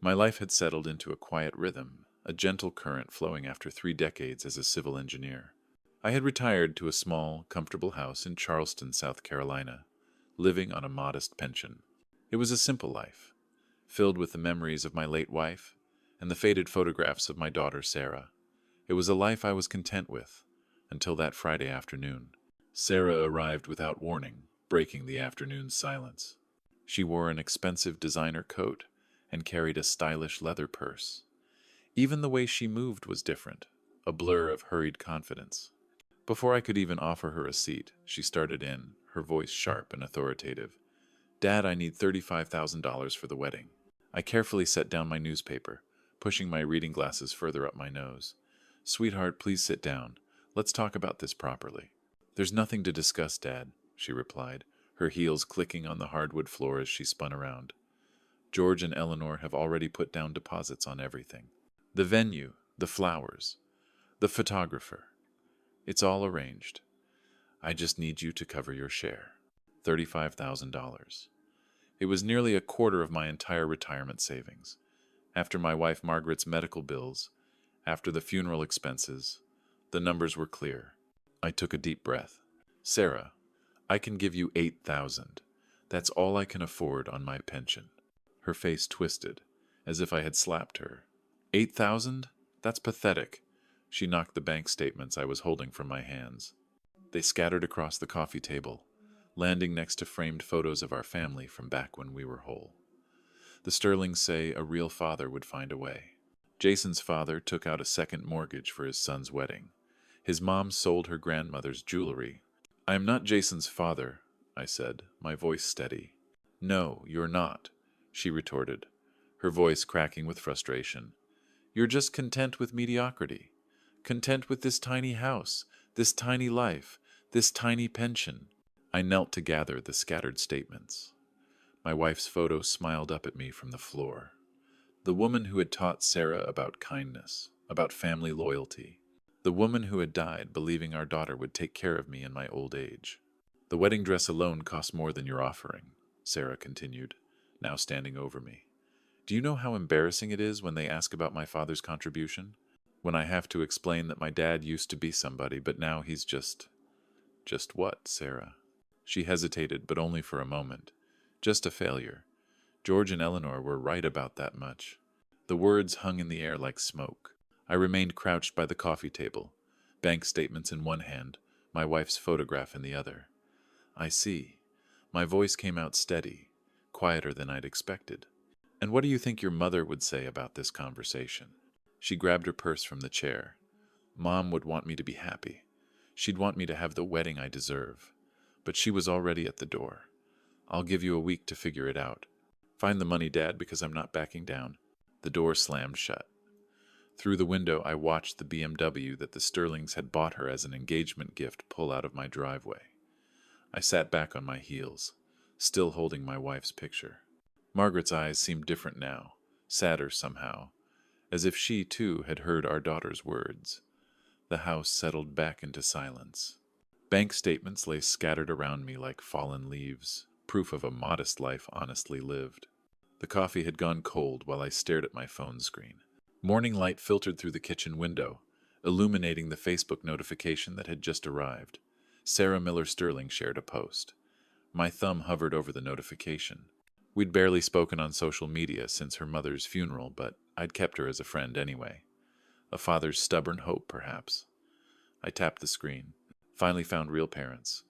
My life had settled into a quiet rhythm, a gentle current flowing after 3 decades as a civil engineer. I had retired to a small, comfortable house in Charleston, South Carolina, living on a modest pension. It was a simple life, filled with the memories of my late wife and the faded photographs of my daughter Sarah. It was a life I was content with, until that Friday afternoon. Sarah arrived without warning, breaking the afternoon's silence. She wore an expensive designer coat and carried a stylish leather purse. Even the way she moved was different, a blur of hurried confidence. Before I could even offer her a seat, she started in, her voice sharp and authoritative. "Dad, I need $35,000 for the wedding." I carefully set down my newspaper, pushing my reading glasses further up my nose. "Sweetheart, please sit down. Let's talk about this properly." "There's nothing to discuss, Dad," she replied, her heels clicking on the hardwood floor as she spun around. "George and Eleanor have already put down deposits on everything. The venue, the flowers, the photographer. It's all arranged. I just need you to cover your share. $35,000. It was nearly a quarter of my entire retirement savings. After my wife Margaret's medical bills, after the funeral expenses, the numbers were clear. I took a deep breath. "Sarah, I can give you 8,000. That's all I can afford on my pension." Her face twisted, as if I had slapped her. 8,000? That's pathetic. She knocked the bank statements I was holding from my hands. They scattered across the coffee table, landing next to framed photos of our family from back when we were whole. The Sterlings say a real father would find a way. Jason's father took out a second mortgage for his son's wedding. His mom sold her grandmother's jewelry. "I am not Jason's father," I said, my voice steady. "No, you're not," she retorted, her voice cracking with frustration. "You're just content with mediocrity, content with this tiny house, this tiny life, this tiny pension." I knelt to gather the scattered statements. My wife's photo smiled up at me from the floor. The woman who had taught Sarah about kindness, about family loyalty. The woman who had died believing our daughter would take care of me in my old age. "The wedding dress alone costs more than you're offering," Sarah continued, now standing over me. "Do you know how embarrassing it is when they ask about my father's contribution? When I have to explain that my dad used to be somebody, but now he's just... Just what, Sarah?" She hesitated, but only for a moment. "Just a failure. George and Eleanor were right about that much." The words hung in the air like smoke. I remained crouched by the coffee table, bank statements in one hand, my wife's photograph in the other. "I see." My voice came out steady, quieter than I'd expected. "And what do you think your mother would say about this conversation?" She grabbed her purse from the chair. "Mom would want me to be happy. She'd want me to have the wedding I deserve. But she was already at the door. 'I'll give you a week to figure it out. Find the money, Dad, because I'm not backing down.'" The door slammed shut. Through the window, I watched the BMW that the Sterlings had bought her as an engagement gift pull out of my driveway. I sat back on my heels, still holding my wife's picture. Margaret's eyes seemed different now, sadder somehow, as if she, too, had heard our daughter's words. The house settled back into silence. Bank statements lay scattered around me like fallen leaves, proof of a modest life honestly lived. The coffee had gone cold while I stared at my phone screen. Morning light filtered through the kitchen window, illuminating the Facebook notification that had just arrived. Sarah Miller Sterling shared a post. My thumb hovered over the notification. We'd barely spoken on social media since her mother's funeral, but I'd kept her as a friend anyway. A father's stubborn hope, perhaps. I tapped the screen. Finally found real parents.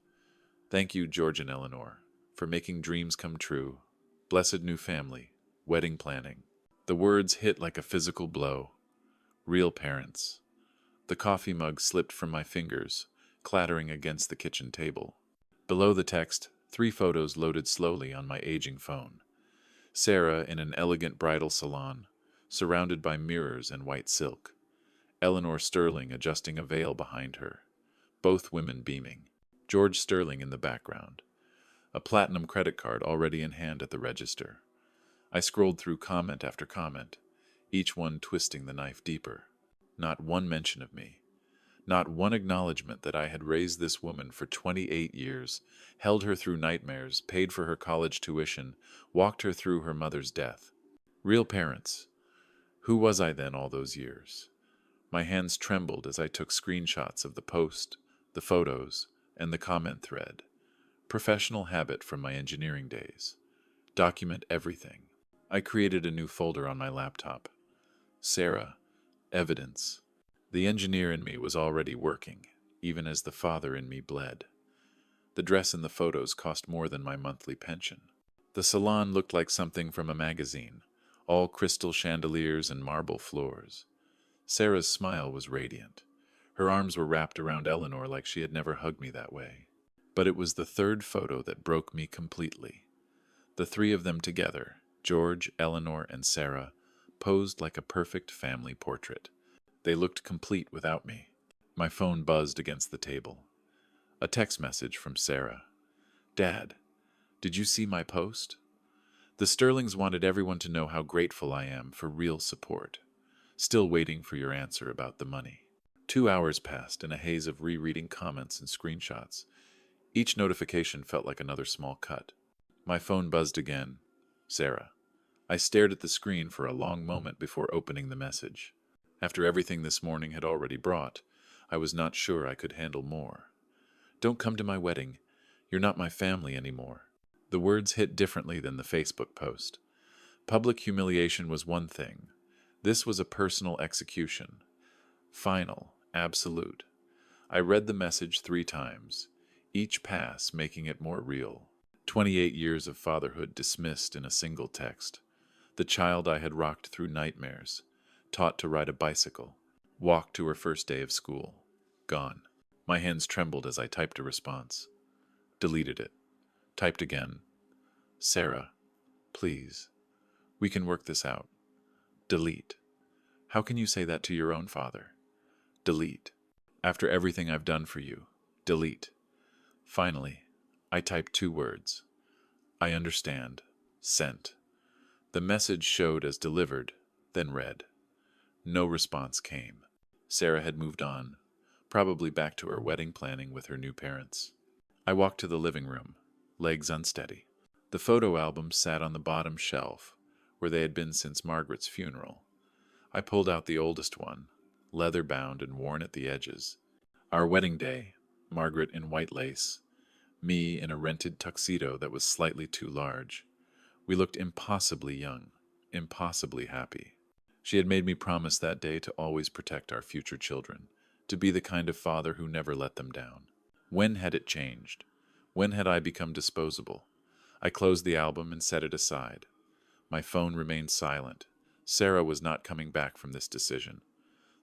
"Thank you, George and Eleanor, for making dreams come true. Blessed new family. Wedding planning." The words hit like a physical blow. Real parents. The coffee mug slipped from my fingers, clattering against the kitchen table. Below the text, 3 photos loaded slowly on my aging phone. Sarah in an elegant bridal salon, surrounded by mirrors and white silk. Eleanor Sterling adjusting a veil behind her. Both women beaming. George Sterling in the background. A platinum credit card already in hand at the register. I scrolled through comment after comment, each one twisting the knife deeper. Not one mention of me. Not one acknowledgement that I had raised this woman for 28 years, held her through nightmares, paid for her college tuition, walked her through her mother's death. Real parents. Who was I then all those years? My hands trembled as I took screenshots of the post, the photos, and the comment thread. Professional habit from my engineering days. Document everything. I created a new folder on my laptop. Sarah, evidence. The engineer in me was already working, even as the father in me bled. The dress in the photos cost more than my monthly pension. The salon looked like something from a magazine, all crystal chandeliers and marble floors. Sarah's smile was radiant. Her arms were wrapped around Eleanor like she had never hugged me that way. But it was the third photo that broke me completely. The three of them together, George, Eleanor, and Sarah, posed like a perfect family portrait. They looked complete without me. My phone buzzed against the table. A text message from Sarah. Dad, did you see my post? The Sterlings wanted everyone to know how grateful I am for real support. Still waiting for your answer about the money. 2 hours passed in a haze of rereading comments and screenshots. Each notification felt like another small cut. My phone buzzed again. Sarah. I stared at the screen for a long moment before opening the message. After everything this morning had already brought, I was not sure I could handle more. Don't come to my wedding. You're not my family anymore. The words hit differently than the Facebook post. Public humiliation was one thing. This was a personal execution. Final, absolute. I read the message 3 times, each pass making it more real. 28 years of fatherhood dismissed in a single text. The child I had rocked through nightmares, taught to ride a bicycle, walked to her first day of school. Gone. My hands trembled as I typed a response. Deleted it. Typed again. Sarah, please. We can work this out. Delete. How can you say that to your own father? Delete. After everything I've done for you. Delete. Finally, I typed 2 words. I understand. Sent. The message showed as delivered, then read. No response came. Sarah had moved on, probably back to her wedding planning with her new parents. I walked to the living room, legs unsteady. The photo albums sat on the bottom shelf, where they had been since Margaret's funeral. I pulled out the oldest one, leather-bound and worn at the edges. Our wedding day, Margaret in white lace, me in a rented tuxedo that was slightly too large. We looked impossibly young, impossibly happy. She had made me promise that day to always protect our future children, to be the kind of father who never let them down. When had it changed? When had I become disposable? I closed the album and set it aside. My phone remained silent. Sarah was not coming back from this decision.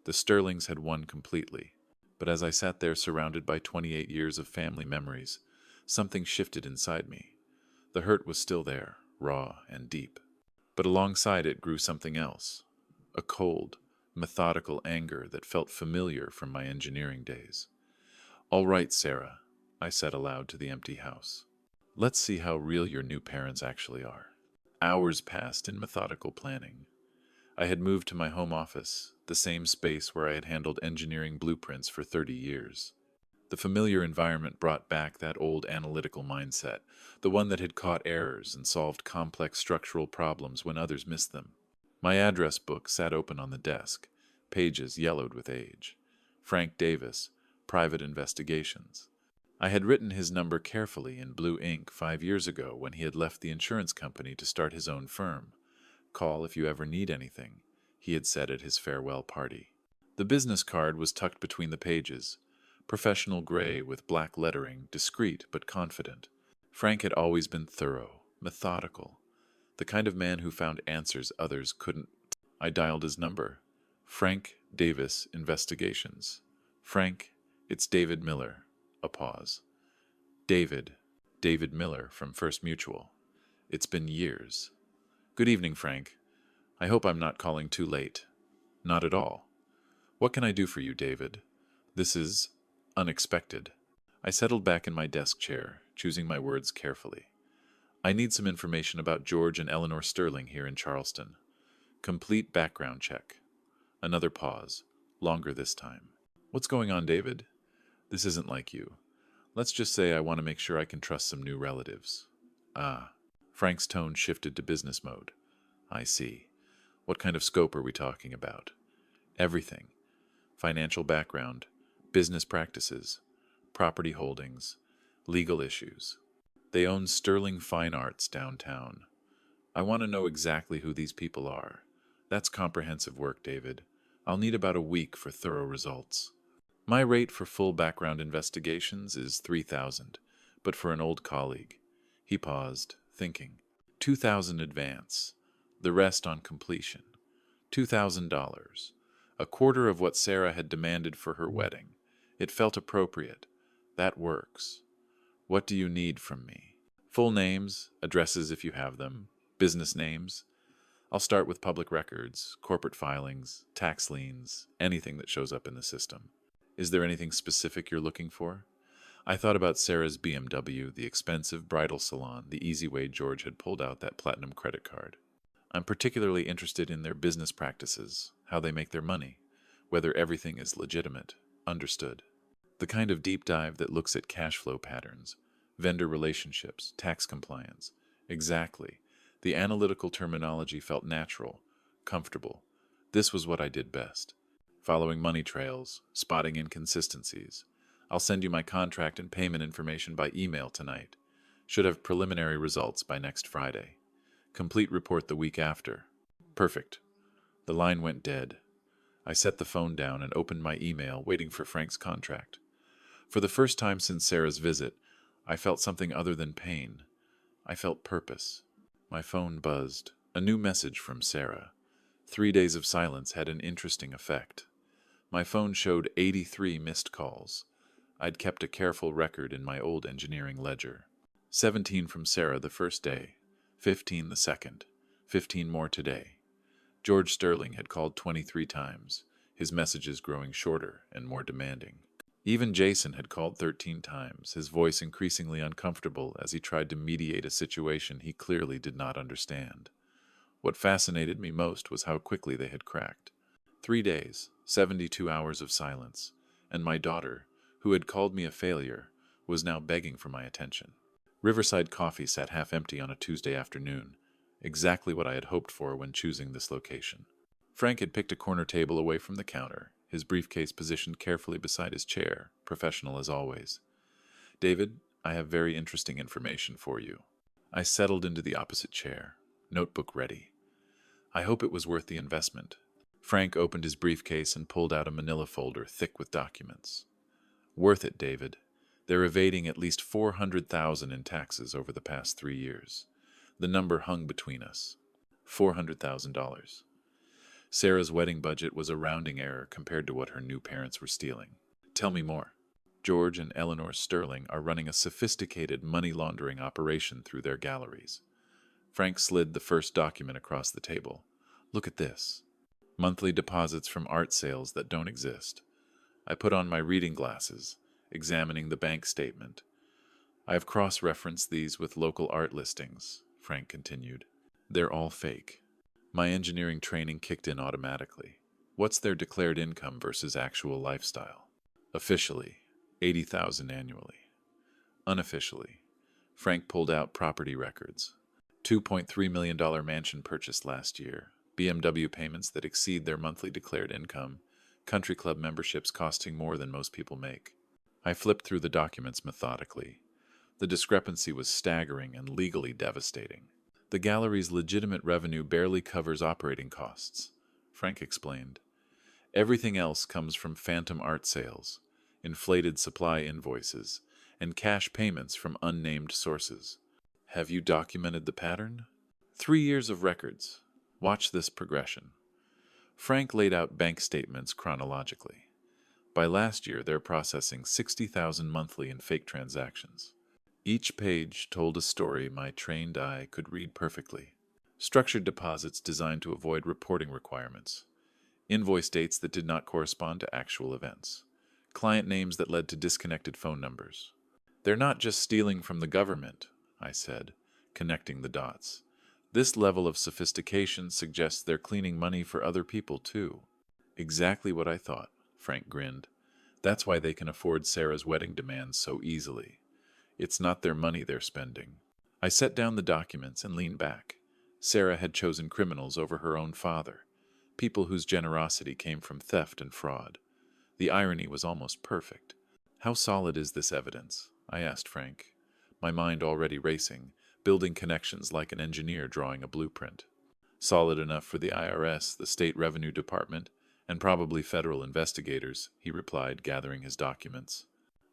The Sterlings had won completely. But as I sat there surrounded by 28 years of family memories, something shifted inside me. The hurt was still there, raw and deep. But alongside it grew something else. A cold, methodical anger that felt familiar from my engineering days. All right, Sarah, I said aloud to the empty house. Let's see how real your new parents actually are. Hours passed in methodical planning. I had moved to my home office, the same space where I had handled engineering blueprints for 30 years. The familiar environment brought back that old analytical mindset, the one that had caught errors and solved complex structural problems when others missed them. My address book sat open on the desk, pages yellowed with age. Frank Davis, Private Investigations. I had written his number carefully in blue ink 5 years ago when he had left the insurance company to start his own firm. Call if you ever need anything, he had said at his farewell party. The business card was tucked between the pages, professional gray with black lettering, discreet but confident. Frank had always been thorough, methodical, the kind of man who found answers others couldn't. I dialed his number. Frank Davis Investigations. Frank, it's David Miller. A pause. David Miller from First Mutual. It's been years. Good evening, Frank. I hope I'm not calling too late. Not at all. What can I do for you, David? This is unexpected. I settled back in my desk chair, choosing my words carefully. I need some information about George and Eleanor Sterling here in Charleston. Complete background check. Another pause, longer this time. What's going on, David? This isn't like you. Let's just say I want to make sure I can trust some new relatives. Ah. Frank's tone shifted to business mode. I see. What kind of scope are we talking about? Everything. Financial background, business practices, property holdings, legal issues. They own Sterling Fine Arts downtown. I want to know exactly who these people are. That's comprehensive work, David. I'll need about a week for thorough results. My rate for full background investigations is 3,000, but for an old colleague. He paused, thinking. 2,000 advance, the rest on completion. $2,000, a quarter of what Sarah had demanded for her wedding. It felt appropriate. That works. What do you need from me? Full names, addresses if you have them, business names. I'll start with public records, corporate filings, tax liens, anything that shows up in the system. Is there anything specific you're looking for? I thought about Sarah's BMW, the expensive bridal salon, the easy way George had pulled out that platinum credit card. I'm particularly interested in their business practices, how they make their money, whether everything is legitimate. Understood. The kind of deep dive that looks at cash flow patterns, vendor relationships, tax compliance. Exactly. The analytical terminology felt natural, comfortable. This was what I did best. Following money trails, spotting inconsistencies. I'll send you my contract and payment information by email tonight. Should have preliminary results by next Friday. Complete report the week after. Perfect. The line went dead. I set the phone down and opened my email, waiting for Frank's contract. For the first time since Sarah's visit, I felt something other than pain. I felt purpose. My phone buzzed. A new message from Sarah. 3 days of silence had an interesting effect. My phone showed 83 missed calls. I'd kept a careful record in my old engineering ledger. 17 from Sarah the first day, 15 the second, 15 more today. George Sterling had called 23 times, his messages growing shorter and more demanding. Even Jason had called 13 times, his voice increasingly uncomfortable as he tried to mediate a situation he clearly did not understand. What fascinated me most was how quickly they had cracked. 3 days, 72 hours of silence, and my daughter, who had called me a failure, was now begging for my attention. Riverside Coffee sat half empty on a Tuesday afternoon, exactly what I had hoped for when choosing this location. Frank had picked a corner table away from the counter, his briefcase positioned carefully beside his chair, professional as always. David, I have very interesting information for you. I settled into the opposite chair, notebook ready. I hope it was worth the investment. Frank opened his briefcase and pulled out a manila folder thick with documents. Worth it, David. They're evading at least $400,000 in taxes over the past 3 years. The number hung between us. $400,000. Sarah's wedding budget was a rounding error compared to what her new parents were stealing. Tell me more. George and Eleanor Sterling are running a sophisticated money laundering operation through their galleries. Frank slid the first document across the table. Look at this. Monthly deposits from art sales that don't exist. I put on my reading glasses, examining the bank statement. I have cross-referenced these with local art listings, Frank continued. They're all fake. My engineering training kicked in automatically. What's their declared income versus actual lifestyle? Officially, $80,000 annually. Unofficially, Frank pulled out property records. $2.3 million mansion purchased last year, BMW payments that exceed their monthly declared income, country club memberships costing more than most people make. I flipped through the documents methodically. The discrepancy was staggering and legally devastating. The gallery's legitimate revenue barely covers operating costs, Frank explained. Everything else comes from phantom art sales, inflated supply invoices, and cash payments from unnamed sources. Have you documented the pattern? 3 years of records. Watch this progression. Frank laid out bank statements chronologically. By last year, they're processing 60,000 monthly in fake transactions. Each page told a story my trained eye could read perfectly. Structured deposits designed to avoid reporting requirements. Invoice dates that did not correspond to actual events. Client names that led to disconnected phone numbers. They're not just stealing from the government, I said, connecting the dots. This level of sophistication suggests they're cleaning money for other people, too. Exactly what I thought, Frank grinned. That's why they can afford Sarah's wedding demands so easily. It's not their money they're spending. I set down the documents and leaned back. Sarah had chosen criminals over her own father, people whose generosity came from theft and fraud. The irony was almost perfect. How solid is this evidence? I asked Frank, my mind already racing, building connections like an engineer drawing a blueprint. Solid enough for the IRS, the State Revenue Department, and probably federal investigators, he replied, gathering his documents.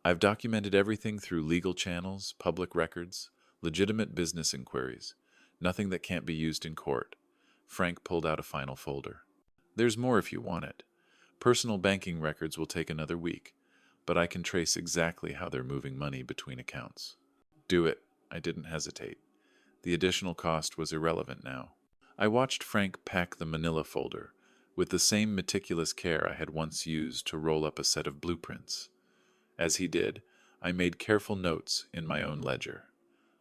I've documented everything through legal channels, public records, legitimate business inquiries. Nothing that can't be used in court. Frank pulled out a final folder. There's more if you want it. Personal banking records will take another week, but I can trace exactly how they're moving money between accounts. Do it. I didn't hesitate. The additional cost was irrelevant now. I watched Frank pack the manila folder with the same meticulous care I had once used to roll up a set of blueprints. As he did, I made careful notes in my own ledger.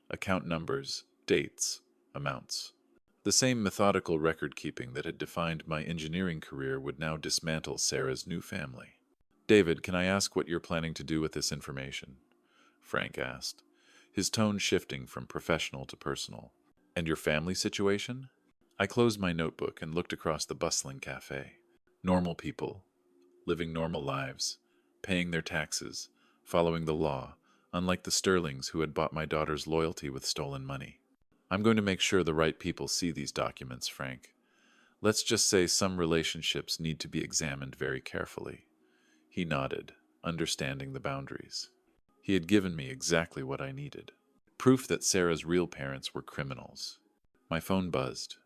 Account numbers, dates, amounts. The same methodical record-keeping that had defined my engineering career would now dismantle Sarah's new family. David, can I ask what you're planning to do with this information? Frank asked, his tone shifting from professional to personal. And your family situation? I closed my notebook and looked across the bustling cafe. Normal people, living normal lives, paying their taxes, following the law, unlike the Sterlings who had bought my daughter's loyalty with stolen money. I'm going to make sure the right people see these documents, Frank. Let's just say some relationships need to be examined very carefully. He nodded, understanding the boundaries. He had given me exactly what I needed. Proof that Sarah's real parents were criminals. My phone buzzed.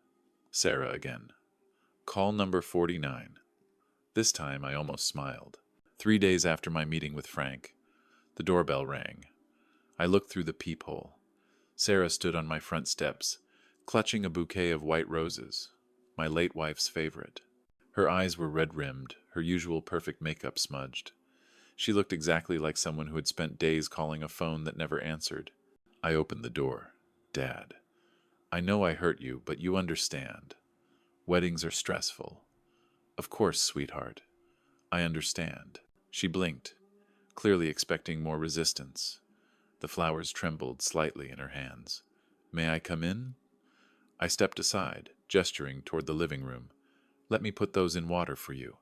Sarah again. Call number 49. This time I almost smiled. 3 days after my meeting with Frank, the doorbell rang. I looked through the peephole. Sarah stood on my front steps, clutching a bouquet of white roses, my late wife's favorite. Her eyes were red-rimmed, her usual perfect makeup smudged. She looked exactly like someone who had spent days calling a phone that never answered. I opened the door. Dad, I know I hurt you, but you understand. Weddings are stressful. Of course, sweetheart. I understand. She blinked, clearly expecting more resistance. The flowers trembled slightly in her hands. May I come in? I stepped aside, gesturing toward the living room. Let me put those in water for you.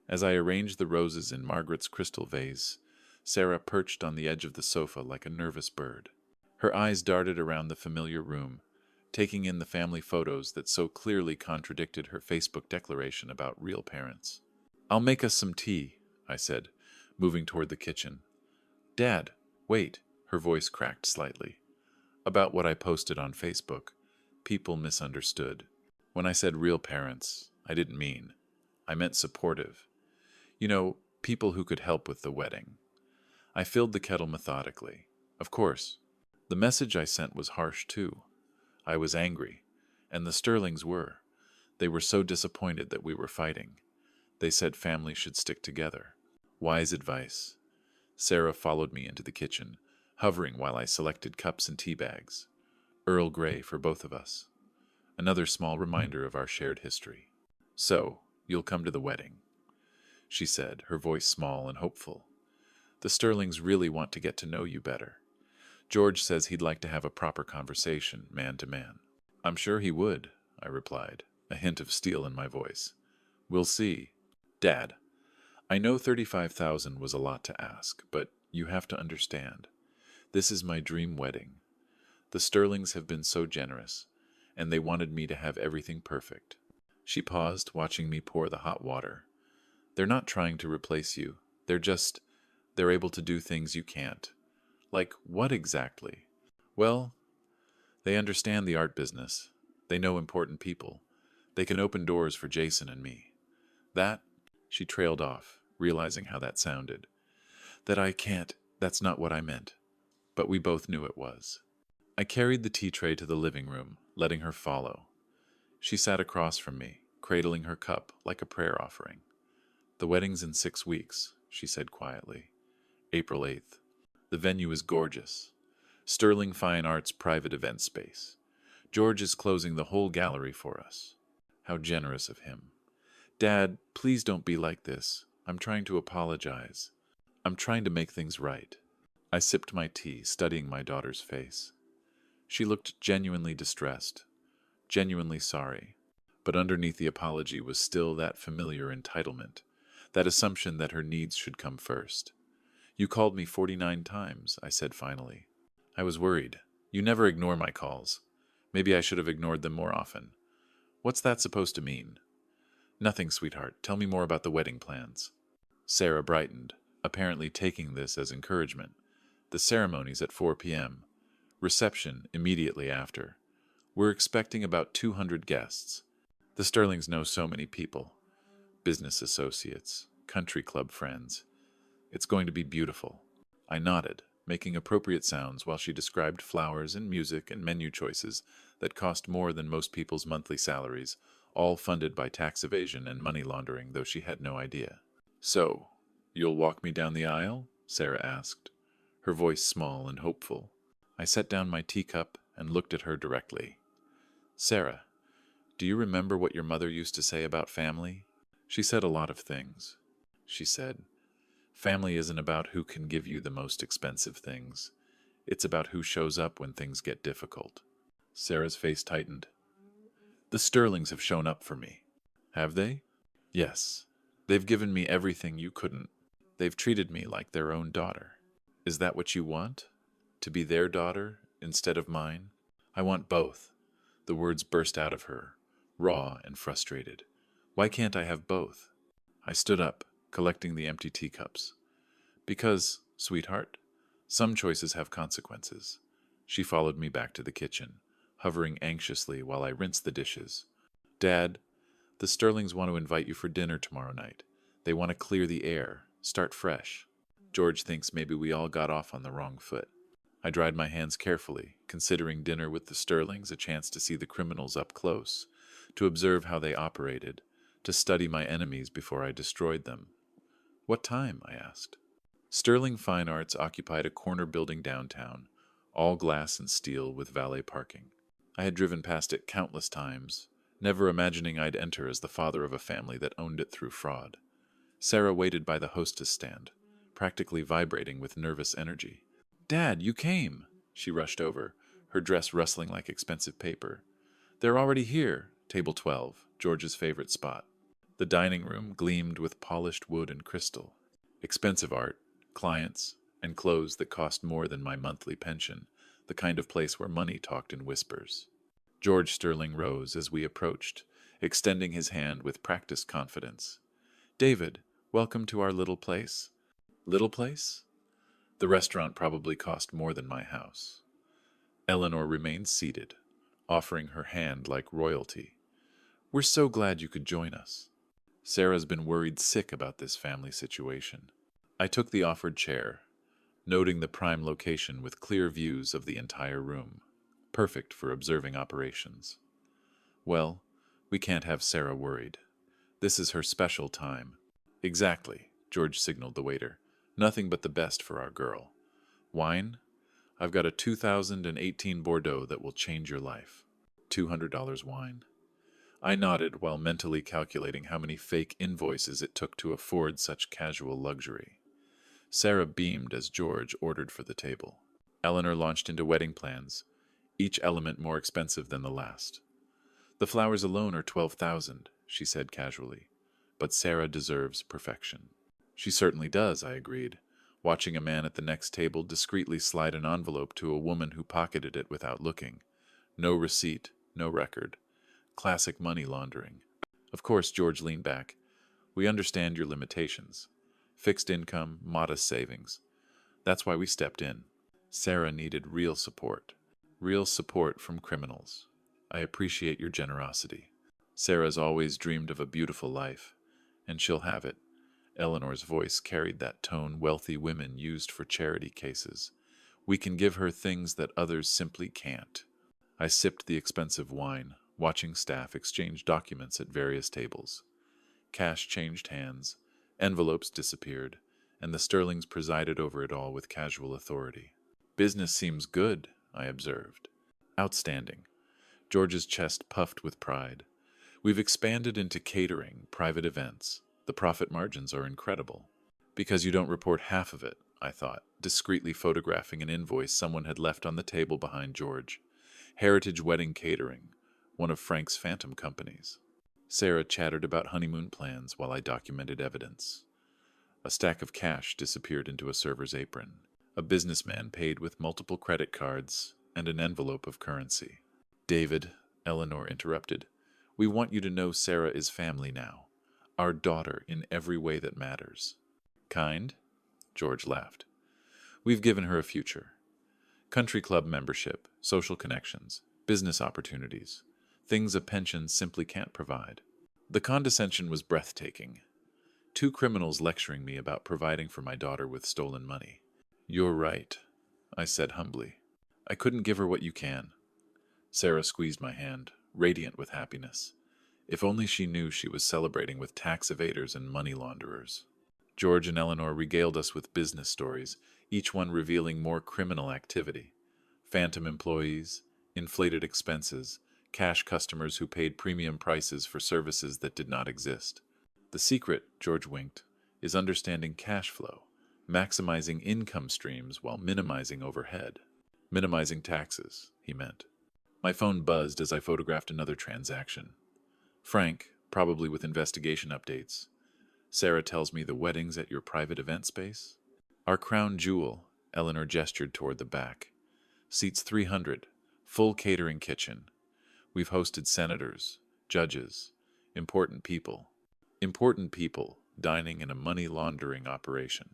As I arranged the roses in Margaret's crystal vase, Sarah perched on the edge of the sofa like a nervous bird. Her eyes darted around the familiar room, taking in the family photos that so clearly contradicted her Facebook declaration about real parents. I'll make us some tea, I said, moving toward the kitchen. Dad, wait, her voice cracked slightly. About what I posted on Facebook, people misunderstood. When I said real parents, I didn't mean. I meant supportive. You know, people who could help with the wedding. I filled the kettle methodically. Of course. The message I sent was harsh, too. I was angry, and the Sterlings were. They were so disappointed that we were fighting. They said families should stick together. Wise advice. Sarah followed me into the kitchen, hovering while I selected cups and tea bags. Earl Grey for both of us. Another small reminder of our shared history. So, you'll come to the wedding, she said, her voice small and hopeful. The Sterlings really want to get to know you better. George says he'd like to have a proper conversation, man to man. I'm sure he would, I replied, a hint of steel in my voice. We'll see. Dad, I know 35,000 was a lot to ask, but you have to understand. This is my dream wedding. The Sterlings have been so generous, and they wanted me to have everything perfect. She paused, watching me pour the hot water. They're not trying to replace you. They're able to do things you can't. Like what exactly? Well, they understand the art business. They know important people. They can open doors for Jason and me. That, she trailed off, realizing how that sounded. That I can't, that's not what I meant. But we both knew it was. I carried the tea tray to the living room, letting her follow. She sat across from me, cradling her cup like a prayer offering. The wedding's in 6 weeks, she said quietly. April 8th. The venue is gorgeous. Sterling Fine Arts private event space. George is closing the whole gallery for us. How generous of him. Dad, please don't be like this. I'm trying to apologize. I'm trying to make things right. I sipped my tea, studying my daughter's face. She looked genuinely distressed. genuinely sorry. But underneath the apology was still that familiar entitlement, that assumption that her needs should come first. You called me 49 times, I said finally. I was worried. You never ignore my calls. Maybe I should have ignored them more often. What's that supposed to mean? Nothing, sweetheart. Tell me more about the wedding plans. Sarah brightened, apparently taking this as encouragement. The ceremony's at 4 p.m. Reception immediately after. We're expecting about 200 guests. The Sterlings know so many people. Business associates, country club friends. It's going to be beautiful. I nodded, making appropriate sounds while she described flowers and music and menu choices that cost more than most people's monthly salaries, all funded by tax evasion and money laundering, though she had no idea. So, you'll walk me down the aisle? Sarah asked, her voice small and hopeful. I set down my teacup and looked at her directly. Sarah, do you remember what your mother used to say about family? She said a lot of things. She said, family isn't about who can give you the most expensive things. It's about who shows up when things get difficult. Sarah's face tightened. The Sterlings have shown up for me. Have they? Yes. They've given me everything you couldn't. They've treated me like their own daughter. Is that what you want? To be their daughter instead of mine? I want both. The words burst out of her, raw and frustrated. Why can't I have both? I stood up, collecting the empty teacups. Because, sweetheart, some choices have consequences. She followed me back to the kitchen, hovering anxiously while I rinsed the dishes. Dad, the Sterlings want to invite you for dinner tomorrow night. They want to clear the air, start fresh. George thinks maybe we all got off on the wrong foot. I dried my hands carefully, considering dinner with the Sterlings a chance to see the criminals up close, to observe how they operated, to study my enemies before I destroyed them. What time? I asked. Sterling Fine Arts occupied a corner building downtown, all glass and steel with valet parking. I had driven past it countless times, never imagining I'd enter as the father of a family that owned it through fraud. Sarah waited by the hostess stand, practically vibrating with nervous energy. Dad, you came! She rushed over, her dress rustling like expensive paper. They're already here, table 12, George's favorite spot. The dining room gleamed with polished wood and crystal. Expensive art, clients, and clothes that cost more than my monthly pension, the kind of place where money talked in whispers. George Sterling rose as we approached, extending his hand with practiced confidence. David, welcome to our little place. Little place? The restaurant probably cost more than my house. Eleanor remained seated, offering her hand like royalty. We're so glad you could join us. Sarah's been worried sick about this family situation. I took the offered chair, noting the prime location with clear views of the entire room, perfect for observing operations. Well, we can't have Sarah worried. This is her special time. Exactly, George signaled the waiter. Nothing but the best for our girl. Wine? I've got a 2018 Bordeaux that will change your life. $200 wine. I nodded while mentally calculating how many fake invoices it took to afford such casual luxury. Sarah beamed as George ordered for the table. Eleanor launched into wedding plans, each element more expensive than the last. The flowers alone are $12,000, she said casually, but Sarah deserves perfection. She certainly does, I agreed, watching a man at the next table discreetly slide an envelope to a woman who pocketed it without looking. No receipt, no record. Classic money laundering. Of course, George leaned back. We understand your limitations. Fixed income, modest savings. That's why we stepped in. Sarah needed real support. Real support from criminals. I appreciate your generosity. Sarah's always dreamed of a beautiful life, and she'll have it. Eleanor's voice carried that tone wealthy women used for charity cases. We can give her things that others simply can't. I sipped the expensive wine, watching staff exchange documents at various tables. Cash changed hands, envelopes disappeared, and the Sterlings presided over it all with casual authority. Business seems good, I observed. Outstanding. George's chest puffed with pride. We've expanded into catering, private events. The profit margins are incredible. Because you don't report half of it, I thought, discreetly photographing an invoice someone had left on the table behind George. Heritage Wedding Catering. one of Frank's phantom companies. Sarah chattered about honeymoon plans while I documented evidence. A stack of cash disappeared into a server's apron. A businessman paid with multiple credit cards and an envelope of currency. David, Eleanor interrupted. We want you to know Sarah is family now. Our daughter in every way that matters. Kind? George laughed. We've given her a future. Country club membership, social connections, business opportunities, things a pension simply can't provide. The condescension was breathtaking. Two criminals lecturing me about providing for my daughter with stolen money. You're right, I said humbly. I couldn't give her what you can. Sarah squeezed my hand, radiant with happiness. If only she knew she was celebrating with tax evaders and money launderers. George and Eleanor regaled us with business stories, each one revealing more criminal activity. Phantom employees, inflated expenses, cash customers who paid premium prices for services that did not exist. The secret, George winked, is understanding cash flow, maximizing income streams while minimizing overhead. Minimizing taxes, he meant. My phone buzzed as I photographed another transaction. Frank, probably with investigation updates. Sarah tells me the wedding's at your private event space. Our crown jewel, Eleanor gestured toward the back. Seats 300, full catering kitchen. We've hosted senators, judges, important people. Important people dining in a money laundering operation.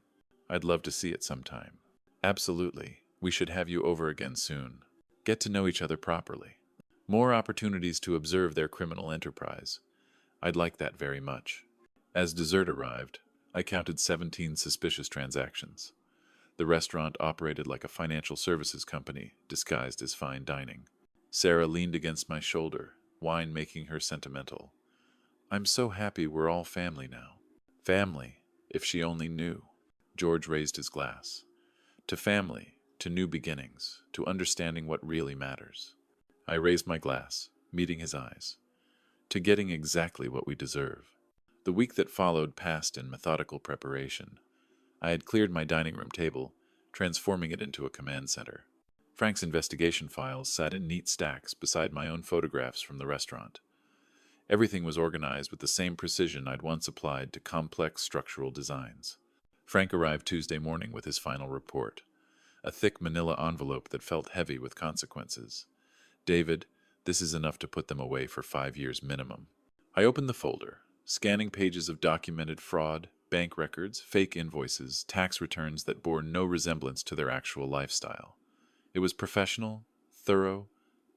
I'd love to see it sometime. Absolutely. We should have you over again soon. Get to know each other properly. More opportunities to observe their criminal enterprise. I'd like that very much. As dessert arrived, I counted 17 suspicious transactions. The restaurant operated like a financial services company disguised as fine dining. Sarah leaned against my shoulder, wine making her sentimental. I'm so happy we're all family now. Family, if she only knew. George raised his glass. To family, to new beginnings, to understanding what really matters. I raised my glass, meeting his eyes. To getting exactly what we deserve. The week that followed passed in methodical preparation. I had cleared my dining room table, transforming it into a command center. Frank's investigation files sat in neat stacks beside my own photographs from the restaurant. Everything was organized with the same precision I'd once applied to complex structural designs. Frank arrived Tuesday morning with his final report, a thick manila envelope that felt heavy with consequences. David, this is enough to put them away for 5 years minimum. I opened the folder, scanning pages of documented fraud, bank records, fake invoices, tax returns that bore no resemblance to their actual lifestyle. It was professional, thorough,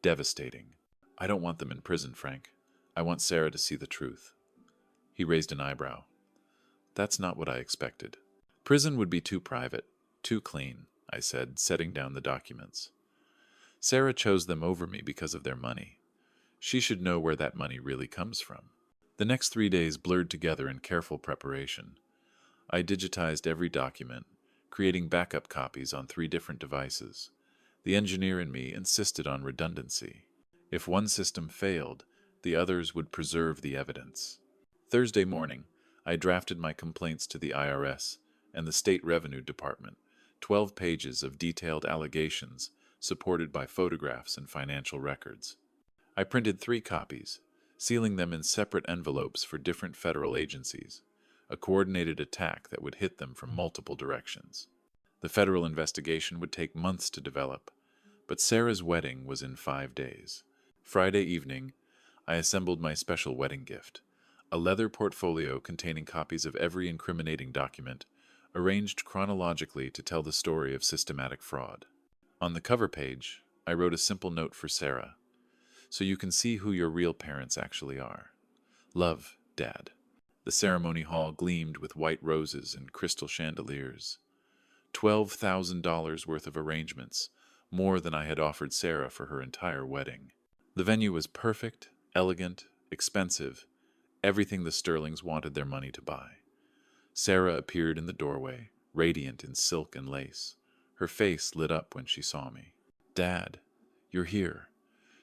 devastating. I don't want them in prison, Frank. I want Sarah to see the truth. He raised an eyebrow. That's not what I expected. Prison would be too private, too clean, I said, setting down the documents. Sarah chose them over me because of their money. She should know where that money really comes from. The next 3 days blurred together in careful preparation. I digitized every document, creating backup copies on 3 different devices. The engineer in me insisted on redundancy. If one system failed, the others would preserve the evidence. Thursday morning, I drafted my complaints to the IRS and the State Revenue Department, 12 pages of detailed allegations supported by photographs and financial records. I printed 3 copies, sealing them in separate envelopes for different federal agencies, a coordinated attack that would hit them from multiple directions. The federal investigation would take months to develop, but Sarah's wedding was in 5 days. Friday evening, I assembled my special wedding gift, a leather portfolio containing copies of every incriminating document, arranged chronologically to tell the story of systematic fraud. On the cover page, I wrote a simple note for Sarah, so you can see who your real parents actually are. Love, Dad. The ceremony hall gleamed with white roses and crystal chandeliers. $12,000 worth of arrangements, more than I had offered Sarah for her entire wedding. The venue was perfect, elegant, expensive, everything the Sterlings wanted their money to buy. Sarah appeared in the doorway, radiant in silk and lace. Her face lit up when she saw me. Dad, you're here.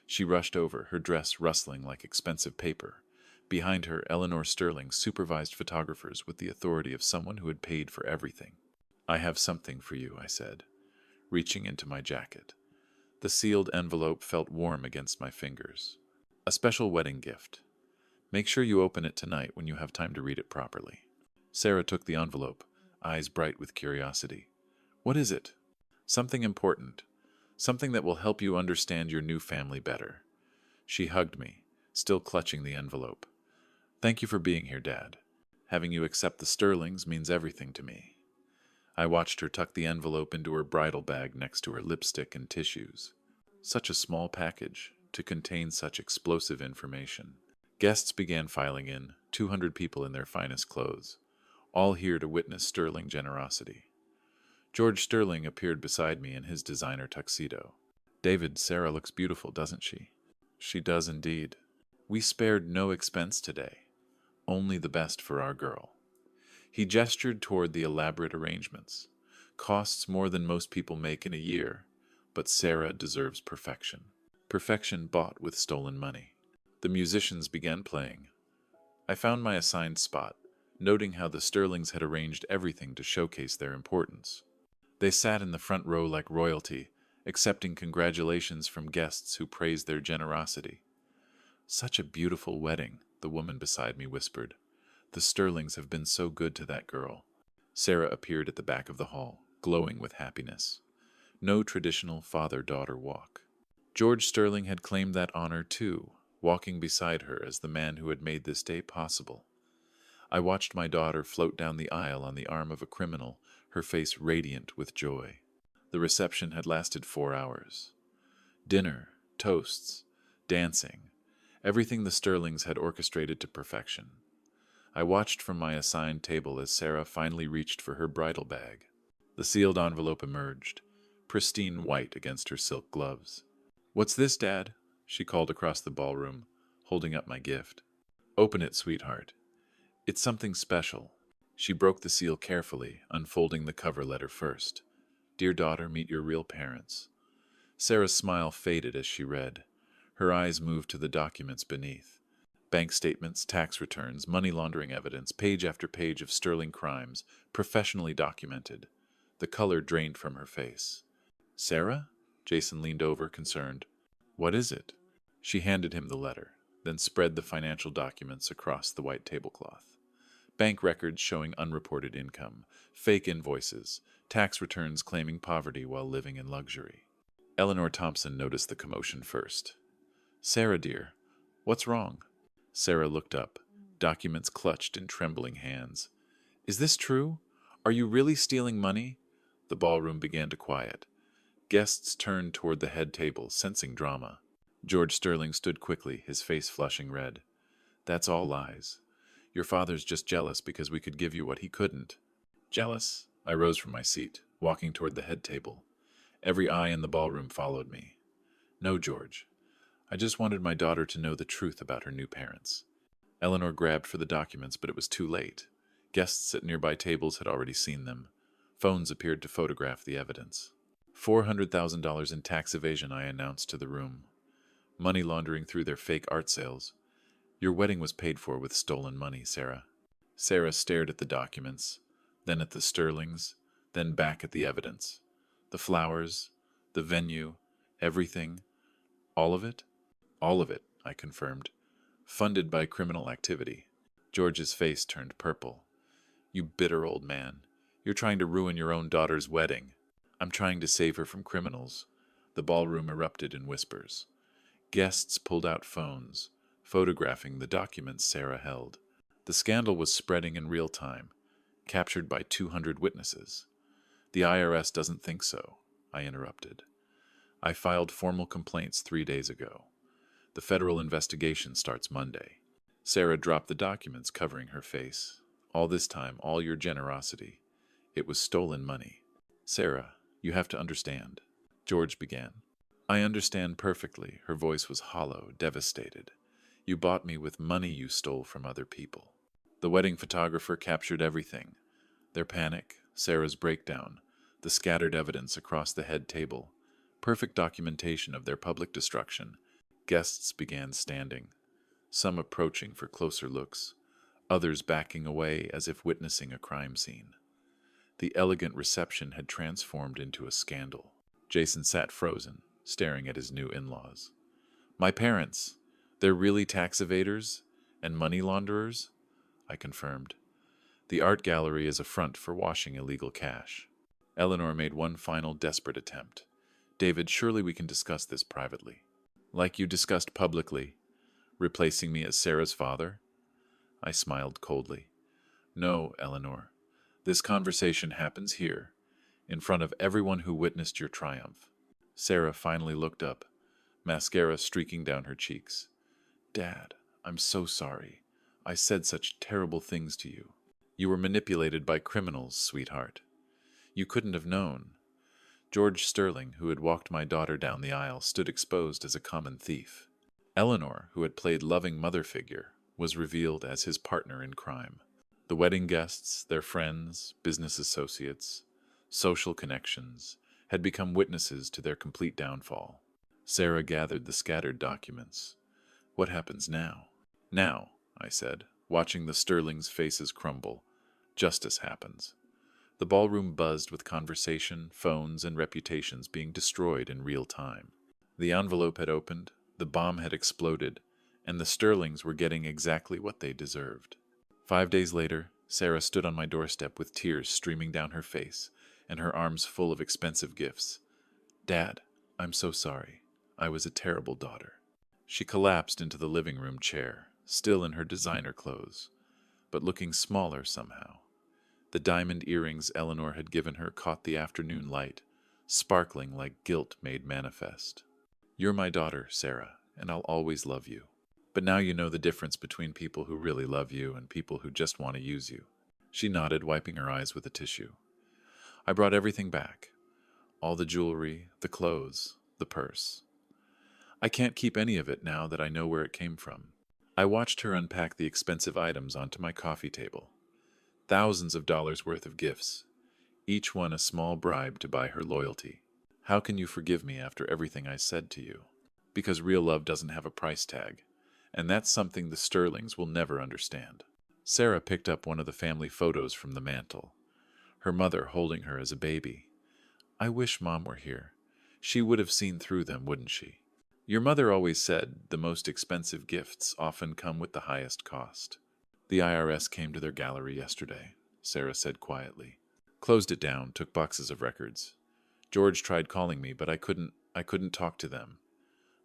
She rushed over, her dress rustling like expensive paper. Behind her, Eleanor Sterling supervised photographers with the authority of someone who had paid for everything. I have something for you, I said, reaching into my jacket. The sealed envelope felt warm against my fingers. A special wedding gift. Make sure you open it tonight when you have time to read it properly. Sarah took the envelope, eyes bright with curiosity. What is it? Something important. Something that will help you understand your new family better. She hugged me, still clutching the envelope. Thank you for being here, Dad. Having you accept the Sterlings means everything to me. I watched her tuck the envelope into her bridal bag next to her lipstick and tissues. Such a small package to contain such explosive information. Guests began filing in, 200 people in their finest clothes, all here to witness Sterling generosity. George Sterling appeared beside me in his designer tuxedo. David, Sarah looks beautiful, doesn't she? She does indeed. We spared no expense today, only the best for our girl. He gestured toward the elaborate arrangements. Costs more than most people make in a year, but Sarah deserves perfection. Perfection bought with stolen money. The musicians began playing. I found my assigned spot, noting how the Sterlings had arranged everything to showcase their importance. They sat in the front row like royalty, accepting congratulations from guests who praised their generosity. Such a beautiful wedding, the woman beside me whispered. The Sterlings have been so good to that girl. Sarah appeared at the back of the hall, glowing with happiness. No traditional father-daughter walk. George Sterling had claimed that honor too, walking beside her as the man who had made this day possible. I watched my daughter float down the aisle on the arm of a criminal, her face radiant with joy. The reception had lasted 4 hours. Dinner, toasts, dancing, everything the Sterlings had orchestrated to perfection. I watched from my assigned table as Sarah finally reached for her bridal bag. The sealed envelope emerged, pristine white against her silk gloves. "What's this, Dad?" she called across the ballroom, holding up my gift. "Open it, sweetheart. It's something special." She broke the seal carefully, unfolding the cover letter first. "Dear daughter, meet your real parents." Sarah's smile faded as she read. Her eyes moved to the documents beneath. Bank statements, tax returns, money laundering evidence, page after page of Sterling crimes, professionally documented. The color drained from her face. "Sarah?" Jason leaned over, concerned. "What is it?" She handed him the letter, then spread the financial documents across the white tablecloth. Bank records showing unreported income, fake invoices, tax returns claiming poverty while living in luxury. Eleanor Thompson noticed the commotion first. "Sarah, dear, what's wrong?" Sarah looked up, documents clutched in trembling hands. "Is this true? Are you really stealing money?" The ballroom began to quiet. Guests turned toward the head table, sensing drama. George Sterling stood quickly, his face flushing red. "That's all lies. Your father's just jealous because we could give you what he couldn't." "Jealous?" I rose from my seat, walking toward the head table. Every eye in the ballroom followed me. "No, George. I just wanted my daughter to know the truth about her new parents." Eleanor grabbed for the documents, but it was too late. Guests at nearby tables had already seen them. Phones appeared to photograph the evidence. $400,000 in tax evasion, I announced to the room. Money laundering through their fake art sales. Your wedding was paid for with stolen money, Sarah. Sarah stared at the documents, then at the Sterlings, then back at the evidence. The flowers, the venue, everything. All of it? All of it, I confirmed. Funded by criminal activity. George's face turned purple. "You bitter old man. You're trying to ruin your own daughter's wedding." "I'm trying to save her from criminals." The ballroom erupted in whispers. Guests pulled out phones, photographing the documents Sarah held. The scandal was spreading in real time, captured by 200 witnesses. "The IRS doesn't think so," I interrupted. "I filed formal complaints 3 days ago. The federal investigation starts Monday." Sarah dropped the documents covering her face. "All this time, all your generosity. It was stolen money." "Sarah, you have to understand," George began. "I understand perfectly." Her voice was hollow, devastated. "You bought me with money you stole from other people." The wedding photographer captured everything. Their panic, Sarah's breakdown, the scattered evidence across the head table. Perfect documentation of their public destruction. Guests began standing, some approaching for closer looks, others backing away as if witnessing a crime scene. The elegant reception had transformed into a scandal. Jason sat frozen, staring at his new in-laws. "My parents! They're really tax evaders and money launderers? I confirmed. The art gallery is a front for washing illegal cash. Eleanor made one final desperate attempt. David, surely we can discuss this privately. Like you discussed publicly, replacing me as Sarah's father? I smiled coldly. No, Eleanor. This conversation happens here, in front of everyone who witnessed your triumph. Sarah finally looked up, mascara streaking down her cheeks. Dad, I'm so sorry. I said such terrible things to you. You were manipulated by criminals, sweetheart. You couldn't have known. George Sterling, who had walked my daughter down the aisle, stood exposed as a common thief. Eleanor, who had played loving mother figure, was revealed as his partner in crime. The wedding guests, their friends, business associates, social connections, had become witnesses to their complete downfall. Sarah gathered the scattered documents. What happens now? Now, I said, watching the Sterlings' faces crumble. Justice happens. The ballroom buzzed with conversation, phones, and reputations being destroyed in real time. The envelope had opened, the bomb had exploded, and the Sterlings were getting exactly what they deserved. 5 days later, Sarah stood on my doorstep with tears streaming down her face and her arms full of expensive gifts. Dad, I'm so sorry. I was a terrible daughter. She collapsed into the living room chair, still in her designer clothes, but looking smaller somehow. The diamond earrings Eleanor had given her caught the afternoon light, sparkling like guilt made manifest. You're my daughter, Sarah, and I'll always love you. But now you know the difference between people who really love you and people who just want to use you. She nodded, wiping her eyes with a tissue. I brought everything back. All the jewelry, the clothes, the purse. I can't keep any of it now that I know where it came from. I watched her unpack the expensive items onto my coffee table. Thousands of dollars worth of gifts, each one a small bribe to buy her loyalty. How can you forgive me after everything I said to you? Because real love doesn't have a price tag, and that's something the Sterlings will never understand. Sarah picked up one of the family photos from the mantel, her mother holding her as a baby. I wish Mom were here. She would have seen through them, wouldn't she? Your mother always said the most expensive gifts often come with the highest cost. The IRS came to their gallery yesterday, Sarah said quietly. Closed it down, took boxes of records. George tried calling me, but I couldn't talk to them.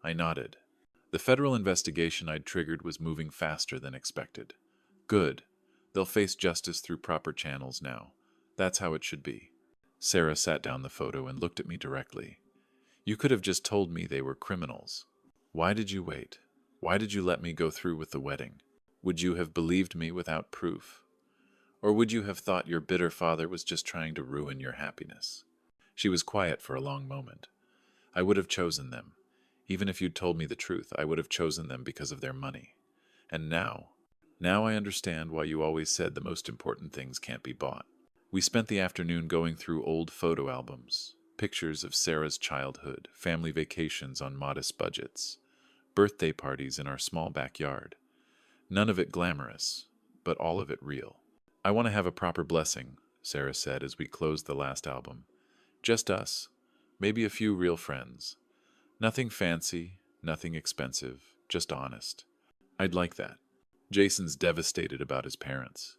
I nodded. The federal investigation I'd triggered was moving faster than expected. Good. They'll face justice through proper channels now. That's how it should be. Sarah sat down the photo and looked at me directly. You could have just told me they were criminals. Why did you wait? Why did you let me go through with the wedding? Would you have believed me without proof? Or would you have thought your bitter father was just trying to ruin your happiness? She was quiet for a long moment. I would have chosen them. Even if you'd told me the truth, I would have chosen them because of their money. And now I understand why you always said the most important things can't be bought. We spent the afternoon going through old photo albums, pictures of Sarah's childhood, family vacations on modest budgets, birthday parties in our small backyard. None of it glamorous, but all of it real. I want to have a proper blessing, Sarah said as we closed the last album. Just us, maybe a few real friends. Nothing fancy, nothing expensive, just honest. I'd like that. Jason's devastated about his parents.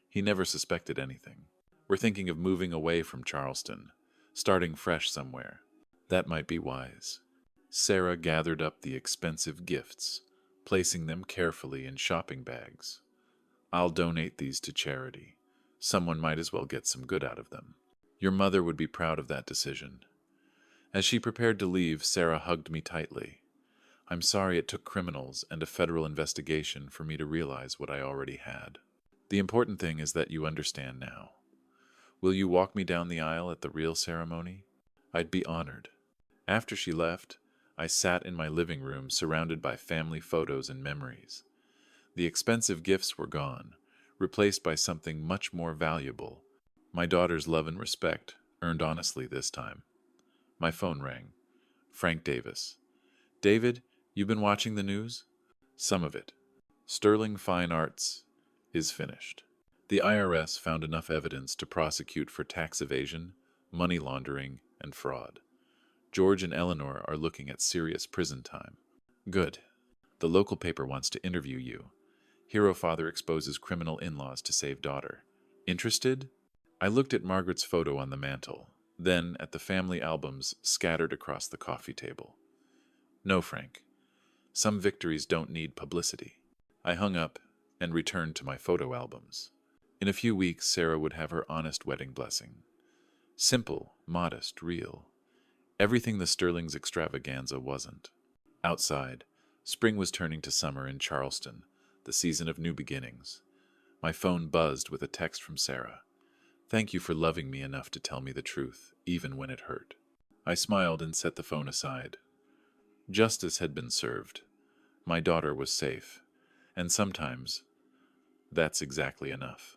He never suspected anything. We're thinking of moving away from Charleston, starting fresh somewhere. That might be wise. Sarah gathered up the expensive gifts, placing them carefully in shopping bags. I'll donate these to charity. Someone might as well get some good out of them. Your mother would be proud of that decision. As she prepared to leave, Sarah hugged me tightly. I'm sorry it took criminals and a federal investigation for me to realize what I already had. The important thing is that you understand now. Will you walk me down the aisle at the real ceremony? I'd be honored. After she left, I sat in my living room surrounded by family photos and memories. The expensive gifts were gone, replaced by something much more valuable. My daughter's love and respect, earned honestly this time. My phone rang. Frank Davis. David, you've been watching the news? Some of it. Sterling Fine Arts is finished. The IRS found enough evidence to prosecute for tax evasion, money laundering, and fraud. George and Eleanor are looking at serious prison time. Good. The local paper wants to interview you. Hero father exposes criminal in-laws to save daughter. Interested? I looked at Margaret's photo on the mantel, then at the family albums scattered across the coffee table. No, Frank. Some victories don't need publicity. I hung up and returned to my photo albums. In a few weeks, Sarah would have her honest wedding blessing. Simple, modest, real. Everything the Sterling's extravaganza wasn't. Outside, spring was turning to summer in Charleston, the season of new beginnings. My phone buzzed with a text from Sarah. Thank you for loving me enough to tell me the truth, even when it hurt. I smiled and set the phone aside. Justice had been served. My daughter was safe. And sometimes, that's exactly enough.